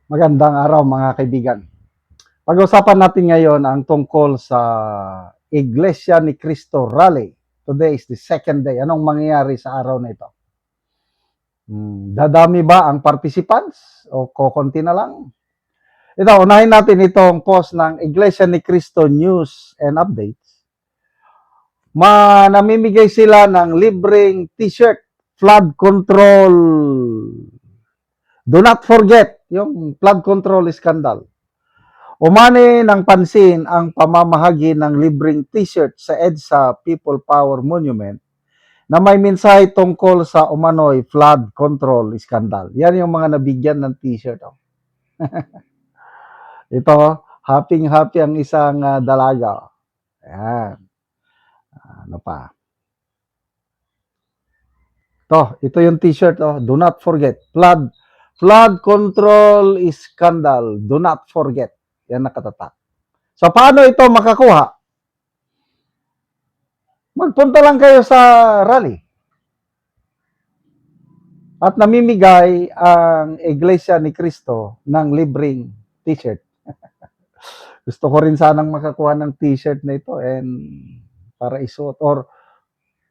Magandang araw mga kaibigan. Pag-usapan natin ngayon ang tungkol sa Iglesia ni Cristo Rally. Today is the second day. Anong mangyayari sa araw na ito? Dadami ba ang participants o kokonti na lang? Ito, unahin natin itong post ng Iglesia ni Cristo News and Updates. Namimigay sila ng libreng t-shirt, flood control. Do not forget yung flood control scandal. Umani ng pansin ang pamamahagi ng libreng t-shirt sa EDSA People Power Monument na may mensahe tungkol sa umano'y flood control scandal. Yan yung mga nabigyan ng t-shirt. Oh. Ito, happy-happy ang isang dalaga. Ayan. Ano pa? Ito yung t-shirt. Oh. Do not forget. Flood control scandal. Do not forget. Yan nakatatak. So, paano ito makakuha? Magpunta lang kayo sa rally. At namimigay ang Iglesia ni Cristo ng libreng t-shirt. Gusto ko rin sanang makakuha ng t-shirt na ito and para isuot or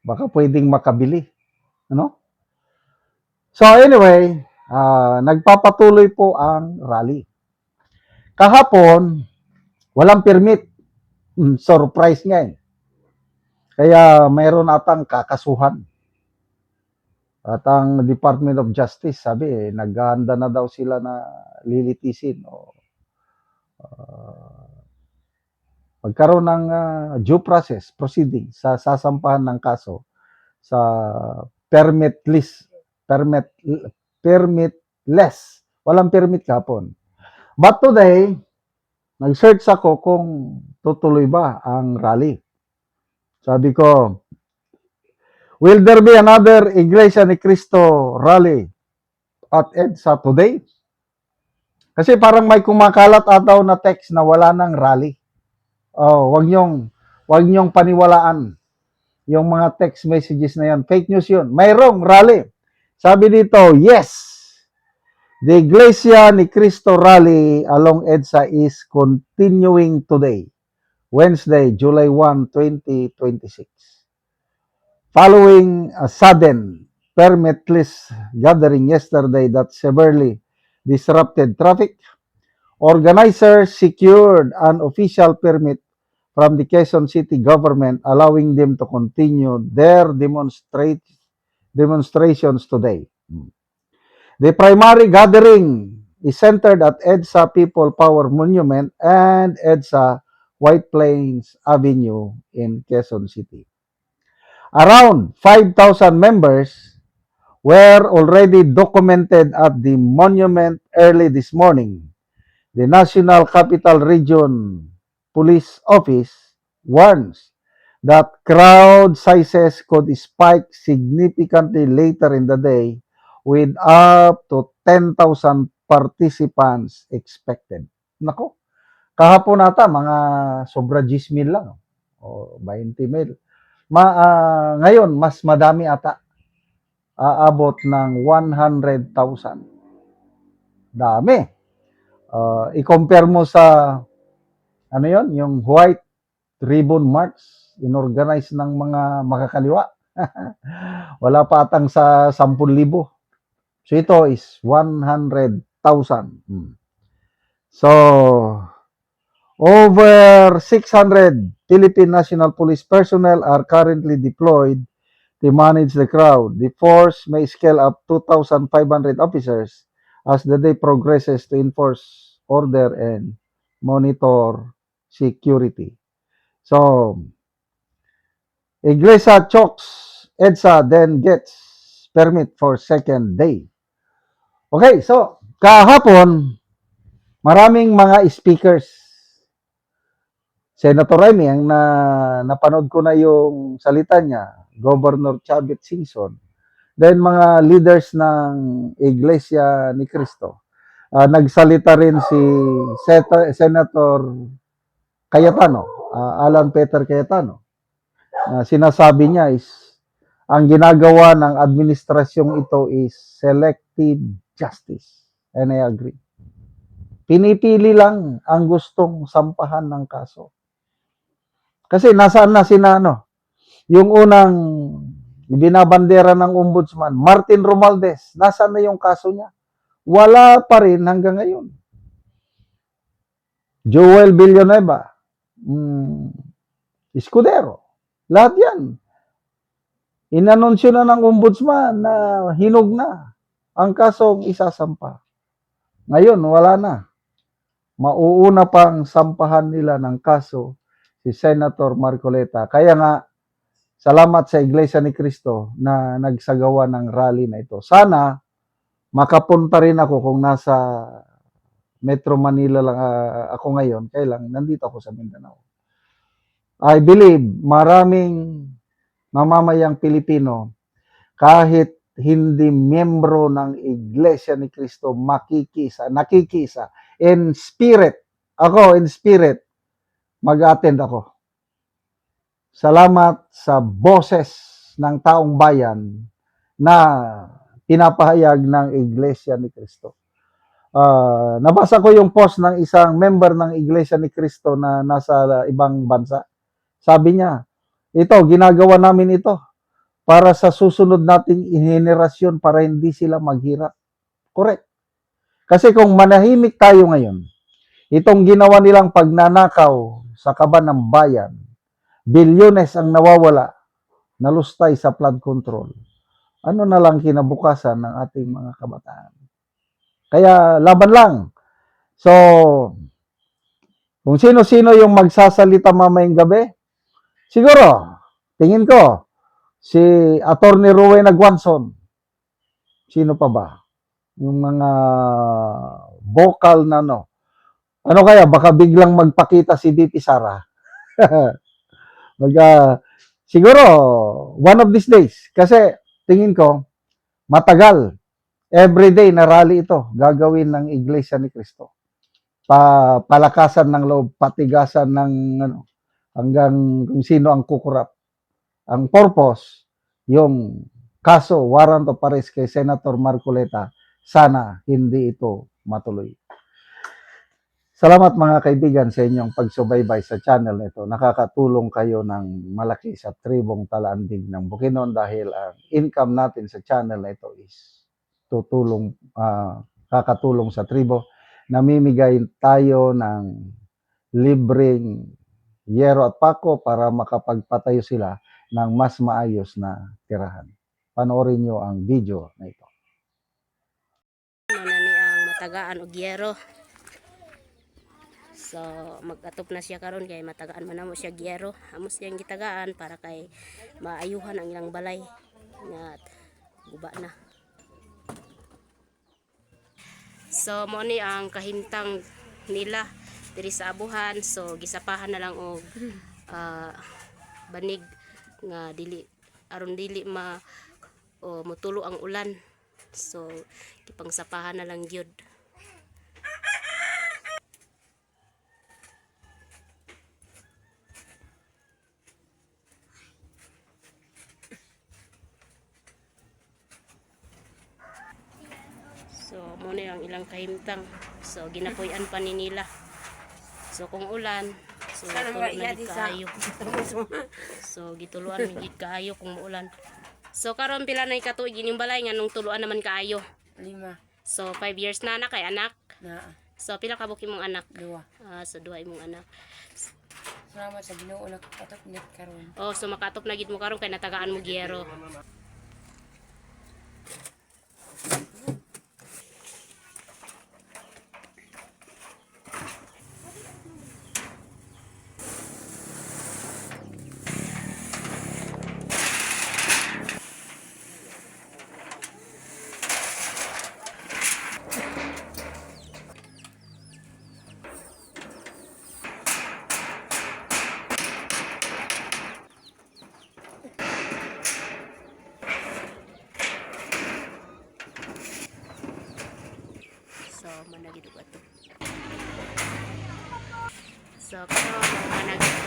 baka pwedeng makabili. Ano? So anyway, nagpapatuloy po ang rally. Kahapon, walang permit. Surprise nga eh. Kaya mayroon atang kakasuhan. At ang Department of Justice, sabi naghahanda na daw sila na lilitisin o magkaroon ng due process proceeding sa sasampahan ng kaso sa permitless. Walang permit kahapon. But today, nag-search ako kung tutuloy ba ang rally. Sabi ko, will there be another Iglesia ni Cristo rally at EDSA today? Kasi parang may kumakalat ataw na text na wala nang rally. Oh, wag niyong paniwalaan yung mga text messages na yan. Fake news yun. Mayroong rally. Sabi dito, yes, the Iglesia ni Cristo rally along EDSA is continuing today, Wednesday, July 1, 2026. Following a sudden permitless gathering yesterday that severely disrupted traffic, organizers secured an official permit from the Quezon City government allowing them to continue their demonstrations today. The primary gathering is centered at EDSA People Power Monument and EDSA White Plains Avenue in Quezon City. Around 5,000 members were already documented at the monument early this morning. The National Capital Region Police Office warns that crowd sizes could spike significantly later in the day with up to 10,000 participants expected. Nako, kahapon nata mga sobra 10,000 lang o 20,000. Ngayon, mas madami ata. Aabot ng 100,000. Dami. I-compare mo sa ano yon, yung White Ribbon March inorganize ng mga makakaliwa. Wala pa atang sa 10,000. So ito is 100,000. So over 600 Philippine National Police personnel are currently deployed to manage the crowd. The force may scale up 2,500 officers as the day progresses to enforce order and monitor security. So, Iglesia chokes, EDSA then gets permit for second day. Okay, so kahapon, maraming mga speakers. Senator Remy, ang napanood ko na yung salita niya, Governor Chavit Singson, then mga leaders ng Iglesia ni Cristo. Nagsalita rin si Senator Cayetano, Alan Peter Cayetano. Sinasabi niya is, ang ginagawa ng administrasyong ito is selective justice. And I agree. pinipili lang ang gustong sampahan ng kaso. Kasi nasaan na sina yung unang binabandera ng ombudsman, Martin Romualdez, nasaan na yung kaso niya? Wala pa rin hanggang ngayon. Joel Villanueva, Escudero, lahat yan. Inanunsyo na ng ombudsman na hinog na ang kasong isasampa. Ngayon, wala na. Mauuna pang sampahan nila ng kaso si Senator Marcoleta. Kaya nga, salamat sa Iglesia ni Cristo na nagsagawa ng rally na ito. Sana makapunta rin ako kung nasa Metro Manila lang ako ngayon. Kaya lang, nandito ako sa Mindanao. I believe maraming mamamayang Pilipino kahit hindi miyembro ng Iglesia ni Cristo nakikisa in spirit. Ako in spirit mag-attend ako. Salamat sa boses ng taong bayan na pinapahayag ng Iglesia ni Cristo. Nabasa ko yung post ng isang member ng Iglesia ni Cristo na nasa ibang bansa. Sabi niya, ito, ginagawa namin ito para sa susunod nating henerasyon para hindi sila maghirap. Correct. Kasi kung manahimik tayo ngayon, itong ginawa nilang pagnanakaw sa kaban ng bayan, bilyones ang nawawala, nalustay sa flood control. Ano na lang kinabukasan ng ating mga kabataan? Kaya laban lang. So, kung sino-sino yung magsasalita mamayang gabi, siguro, tingin ko, si Attorney Rowena Guanzon, sino pa ba? Yung mga vocal na ano kaya, baka biglang magpakita si VP Sara. Siguro, one of these days. Kasi, tingin ko, matagal. Everyday na rally ito, gagawin ng Iglesia ni Cristo. Palakasan ng loob, patigasan ng hanggang kung sino ang kukurap. Ang purpose, yung kaso, warrant of arrest kay Senator Marcoleta, sana hindi ito matuloy. Salamat mga kaibigan sa inyong pagsubaybay sa channel nito. Nakakatulong kayo ng malaki sa tribong Talaandig ng Bukidnon dahil ang income natin sa channel na ito is kakatulong sa tribo. Namimigay tayo ng libreng yero at pako para makapagpatayo sila ng mas maayos na tirahan. Panoorin nyo ang video na ito. Manani ang matagaan og yero. So mag-atop na siya karon kay matagaan man namo siya gyero. Amos siyang gitagaan para kay maayuhan ang ilang balay nga guba na. So mo ni ang kahimtang nila diri sa abuhan. So gisapahan na lang og banig nga dili aron dili motulo ang ulan. So gipangsapahan na lang gyud. So muna ang ilang kahimtang. So ginapuy-an pa ni nila. So kung ulan, so tulo na gid kaayo. So gituluan mi gid kaayo kung muulan. So karon pila na ikatuig ining balay nganong tuluan naman kaayo? 5. So 5 years na kay anak. Na. So pila ka buki mong anak? 2. So 2 imong anak. Salamat sa Ginoo nakatatap net karon. Oh, so makatop na gid mo karon kay natagaan mo gyero. So managid og ato. So karon managid.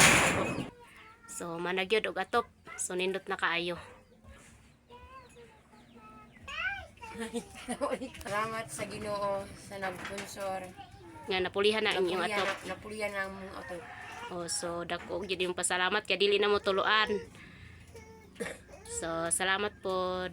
So managyod og atop. So nindot na kaayo. Salamat sa Ginoo sa nagsponsor nga napulihan na inyong atop. Napulian ang mong atop. Oh, so dako gyud yung pasalamat kay dili na mo tuluan. So salamat pod.